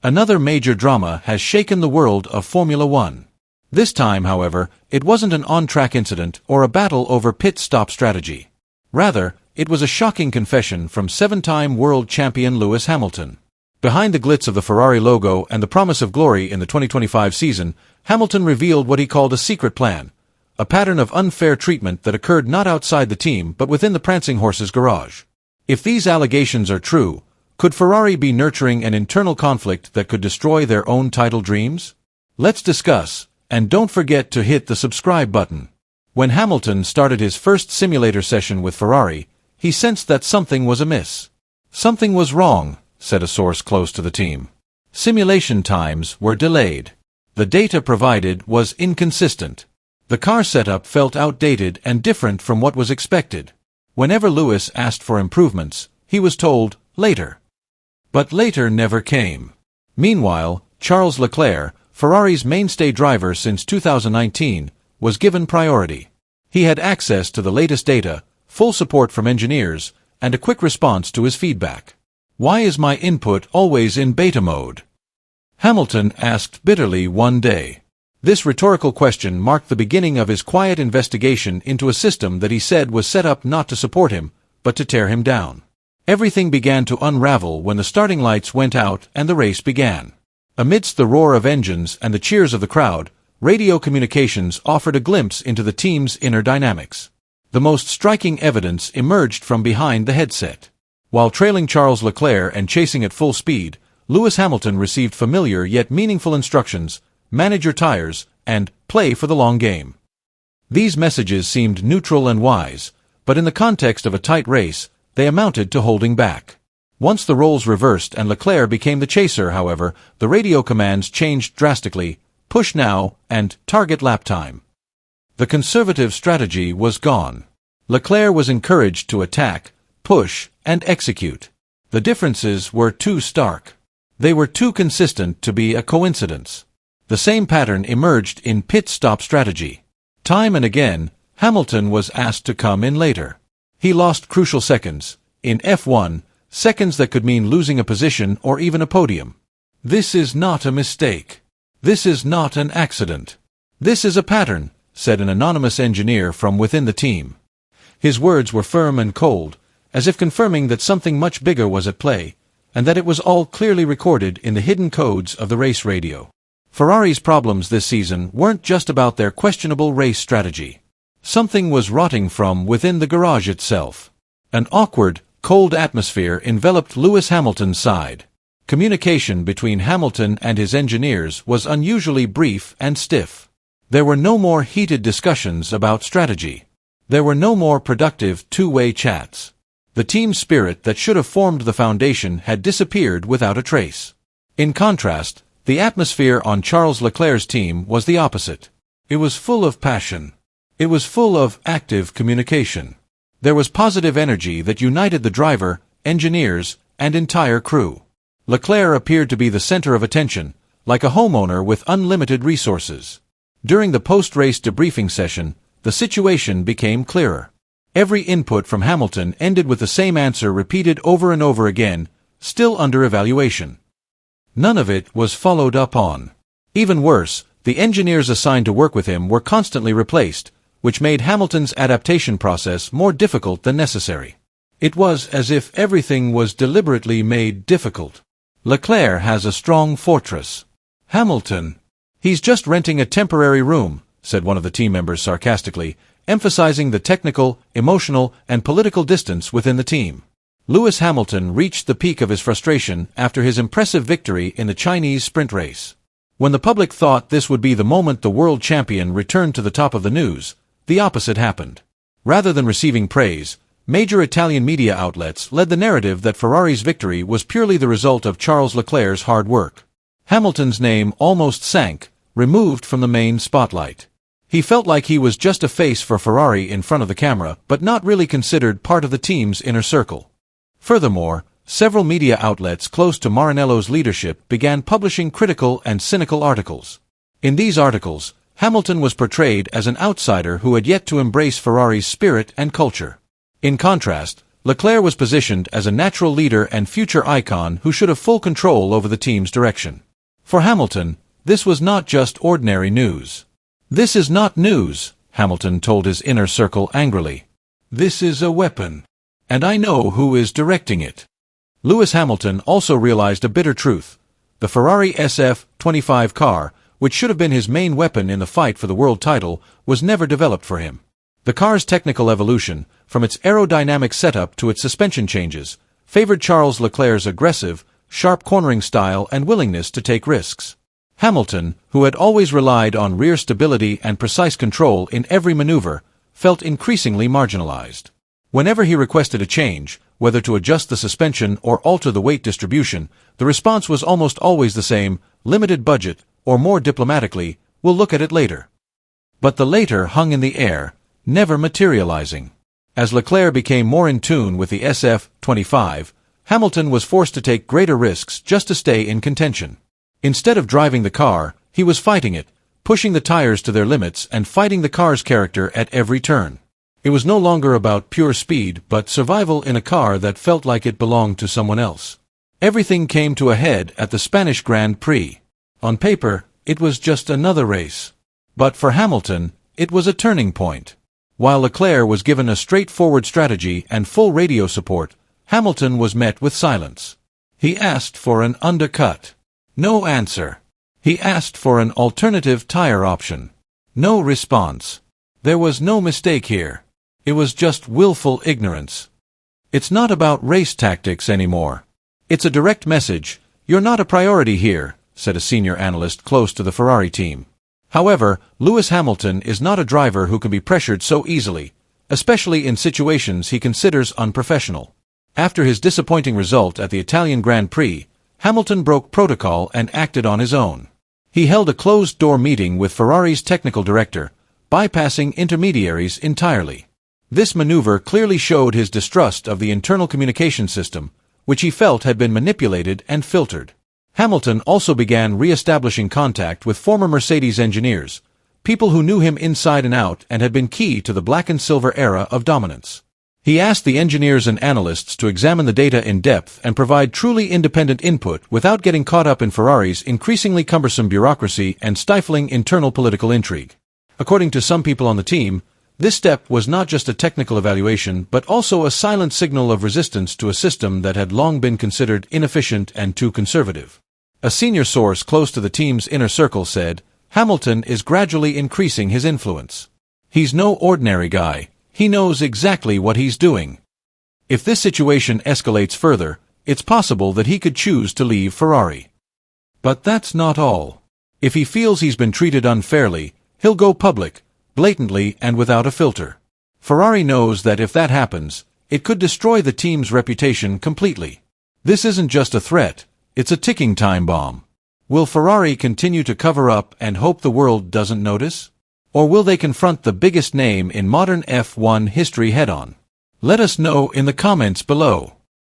Another major drama has shaken the world of Formula One. This time, however, it wasn't an on-track incident or a battle over pit stop strategy. Rather, it was a shocking confession from seven-time world champion Lewis Hamilton. Behind the glitz of the Ferrari logo and the promise of glory in the 2025 season, Hamilton revealed what he called a secret plan, a pattern of unfair treatment that occurred not outside the team but within the prancing horse's garage. If these allegations are true, could Ferrari be nurturing an internal conflict that could destroy their own title dreams? Let's discuss, and don't forget to hit the subscribe button. When Hamilton started his first simulator session with Ferrari, he sensed that something was amiss. Something was wrong, said a source close to the team. Simulation times were delayed. The data provided was inconsistent. The car setup felt outdated and different from what was expected. Whenever Lewis asked for improvements, he was told, later. But later never came. Meanwhile, Charles Leclerc, Ferrari's mainstay driver since 2019, was given priority. He had access to the latest data, full support from engineers, and a quick response to his feedback. Why is my input always in beta mode? Hamilton asked bitterly one day. This rhetorical question marked the beginning of his quiet investigation into a system that he said was set up not to support him, but to tear him down. Everything began to unravel when the starting lights went out and the race began. Amidst the roar of engines and the cheers of the crowd, radio communications offered a glimpse into the team's inner dynamics. The most striking evidence emerged from behind the headset. While trailing Charles Leclerc and chasing at full speed, Lewis Hamilton received familiar yet meaningful instructions: manage your tires, and play for the long game. These messages seemed neutral and wise, but in the context of a tight race, they amounted to holding back. Once the roles reversed and Leclerc became the chaser, however, the radio commands changed drastically: push now, and target lap time. The conservative strategy was gone. Leclerc was encouraged to attack, push, and execute. The differences were too stark. They were too consistent to be a coincidence. The same pattern emerged in pit stop strategy. Time and again, Hamilton was asked to come in later. He lost crucial seconds. In F1, seconds that could mean losing a position or even a podium. This is not a mistake. This is not an accident. This is a pattern, said an anonymous engineer from within the team. His words were firm and cold, as if confirming that something much bigger was at play, and that it was all clearly recorded in the hidden codes of the race radio. Ferrari's problems this season weren't just about their questionable race strategy. Something was rotting from within the garage itself. An awkward, cold atmosphere enveloped Lewis Hamilton's side. Communication between Hamilton and his engineers was unusually brief and stiff. There were no more heated discussions about strategy. There were no more productive two-way chats. The team spirit that should have formed the foundation had disappeared without a trace. In contrast, the atmosphere on Charles Leclerc's team was the opposite. It was full of passion. It was full of active communication. There was positive energy that united the driver, engineers, and entire crew. Leclerc appeared to be the center of attention, like a homeowner with unlimited resources. During the post-race debriefing session, the situation became clearer. Every input from Hamilton ended with the same answer repeated over and over again: still under evaluation. None of it was followed up on. Even worse, the engineers assigned to work with him were constantly replaced, which made Hamilton's adaptation process more difficult than necessary. It was as if everything was deliberately made difficult. Leclerc has a strong fortress. Hamilton. He's just renting a temporary room, said one of the team members sarcastically, emphasizing the technical, emotional, and political distance within the team. Lewis Hamilton reached the peak of his frustration after his impressive victory in the Chinese sprint race. When the public thought this would be the moment the world champion returned to the top of the news, the opposite happened. Rather than receiving praise, major Italian media outlets led the narrative that Ferrari's victory was purely the result of Charles Leclerc's hard work. Hamilton's name almost sank, removed from the main spotlight. He felt like he was just a face for Ferrari in front of the camera, but not really considered part of the team's inner circle. Furthermore, several media outlets close to Maranello's leadership began publishing critical and cynical articles. In these articles, Hamilton was portrayed as an outsider who had yet to embrace Ferrari's spirit and culture. In contrast, Leclerc was positioned as a natural leader and future icon who should have full control over the team's direction. For Hamilton, this was not just ordinary news. "This is not news," Hamilton told his inner circle angrily. "This is a weapon. And I know who is directing it." Lewis Hamilton also realized a bitter truth. The Ferrari SF25 car, which should have been his main weapon in the fight for the world title, was never developed for him. The car's technical evolution, from its aerodynamic setup to its suspension changes, favored Charles Leclerc's aggressive, sharp cornering style and willingness to take risks. Hamilton, who had always relied on rear stability and precise control in every maneuver, felt increasingly marginalized. Whenever he requested a change, whether to adjust the suspension or alter the weight distribution, the response was almost always the same: limited budget, or more diplomatically, "we'll look at it later." But the later hung in the air, never materializing. As Leclerc became more in tune with the SF25, Hamilton was forced to take greater risks just to stay in contention. Instead of driving the car, he was fighting it, pushing the tires to their limits and fighting the car's character at every turn. It was no longer about pure speed, but survival in a car that felt like it belonged to someone else. Everything came to a head at the Spanish Grand Prix. On paper, it was just another race. But for Hamilton, it was a turning point. While Leclerc was given a straightforward strategy and full radio support, Hamilton was met with silence. He asked for an undercut. No answer. He asked for an alternative tire option. No response. There was no mistake here. It was just willful ignorance. "It's not about race tactics anymore. It's a direct message: you're not a priority here," said a senior analyst close to the Ferrari team. However, Lewis Hamilton is not a driver who can be pressured so easily, especially in situations he considers unprofessional. After his disappointing result at the Italian Grand Prix, Hamilton broke protocol and acted on his own. He held a closed-door meeting with Ferrari's technical director, bypassing intermediaries entirely. This maneuver clearly showed his distrust of the internal communication system, which he felt had been manipulated and filtered. Hamilton also began re-establishing contact with former Mercedes engineers, people who knew him inside and out and had been key to the black and silver era of dominance. He asked the engineers and analysts to examine the data in depth and provide truly independent input without getting caught up in Ferrari's increasingly cumbersome bureaucracy and stifling internal political intrigue. According to some people on the team, this step was not just a technical evaluation but also a silent signal of resistance to a system that had long been considered inefficient and too conservative. A senior source close to the team's inner circle said, "Hamilton is gradually increasing his influence. He's no ordinary guy. He knows exactly what he's doing. If this situation escalates further, it's possible that he could choose to leave Ferrari. But that's not all. If he feels he's been treated unfairly, he'll go public, blatantly and without a filter. Ferrari knows that if that happens, it could destroy the team's reputation completely. This isn't just a threat, it's a ticking time bomb. Will Ferrari continue to cover up and hope the world doesn't notice? Or will they confront the biggest name in modern F1 history head-on? Let us know in the comments below.